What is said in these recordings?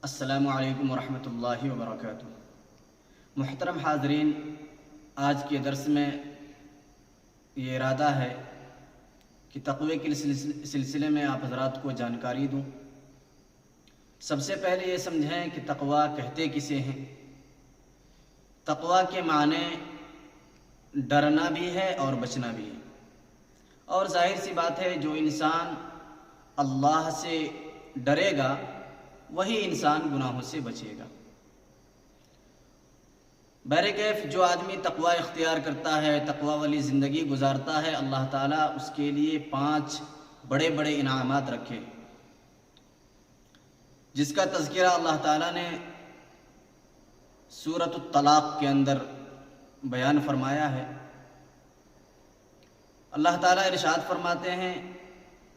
السلام علیکم ورحمۃ اللہ وبرکاتہ۔ محترم حاضرین، آج کے درس میں یہ ارادہ ہے کہ تقوی کے سلسلے میں آپ حضرات کو جانکاری دوں۔ سب سے پہلے یہ سمجھیں کہ تقوی کہتے کسے ہیں۔ تقوی کے معنی ڈرنا بھی ہے اور بچنا بھی ہے، اور ظاہر سی بات ہے جو انسان اللہ سے ڈرے گا وہی انسان گناہوں سے بچے گا۔ بہرکیف جو آدمی تقوی اختیار کرتا ہے، تقوی والی زندگی گزارتا ہے، اللہ تعالیٰ اس کے لیے 5 بڑے بڑے انعامات رکھے، جس کا تذکرہ اللہ تعالیٰ نے سورۃ الطلاق کے اندر بیان فرمایا ہے۔ اللہ تعالیٰ ارشاد فرماتے ہیں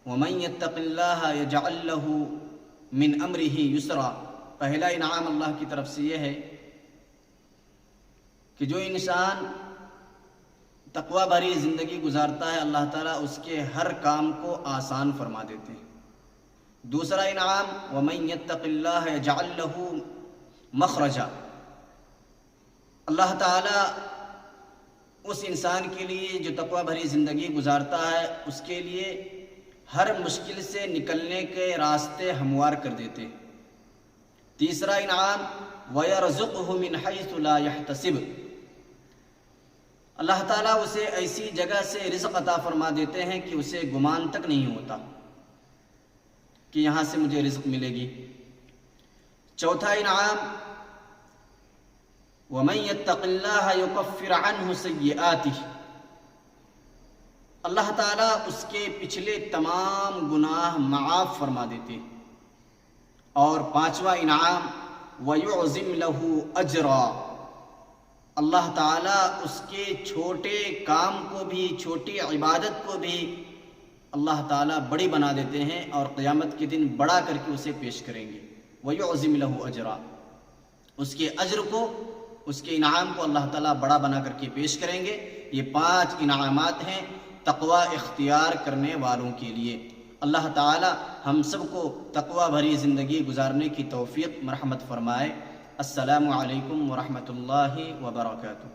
وَمَن يَتَّقِ اللَّهَ يَجْعَل لَّهُ من امرہ یسرا۔ پہلا انعام اللہ کی طرف سے یہ ہے کہ جو انسان تقوی بھری زندگی گزارتا ہے، اللہ تعالیٰ اس کے ہر کام کو آسان فرما دیتے ہیں۔ دوسرا انعام وَمَن يَتَّقِ اللَّهَ يَجْعَل لَّهُ مَخْرَجًا۔ اللہ تعالیٰ اس انسان کے لیے جو تقوی بھری زندگی گزارتا ہے، اس کے لیے ہر مشکل سے نکلنے کے راستے ہموار کر دیتے۔ تیسرا انعام وَيَرْزُقْهُ مِنْ حَيْثُ لَا يَحْتَسِبُ۔ اللہ تعالیٰ اسے ایسی جگہ سے رزق عطا فرما دیتے ہیں کہ اسے گمان تک نہیں ہوتا کہ یہاں سے مجھے رزق ملے گی۔ چوتھا انعام وَمَن يَتَّقِ اللَّهَ يُكَفِّرْ عَنْهُ سَيِّئَاتِهِ۔ اللہ تعالیٰ اس کے پچھلے تمام گناہ معاف فرما دیتے۔ اور پانچواں انعام وَيُعْظِمْ لَهُ أَجْرًا۔ اللہ تعالیٰ اس کے چھوٹے کام کو بھی، چھوٹی عبادت کو بھی اللہ تعالیٰ بڑی بنا دیتے ہیں، اور قیامت کے دن بڑا کر کے اسے پیش کریں گے۔ وَيُعْظِمْ لَهُ أَجْرًا، اس کے اجر کو، اس کے انعام کو اللہ تعالیٰ بڑا بنا کر کے پیش کریں گے۔ یہ 5 انعامات ہیں تقوی اختیار کرنے والوں کے لیے۔ اللہ تعالی ہم سب کو تقوی بھری زندگی گزارنے کی توفیق مرحمت فرمائے۔ السلام علیکم ورحمۃ اللہ وبرکاتہ۔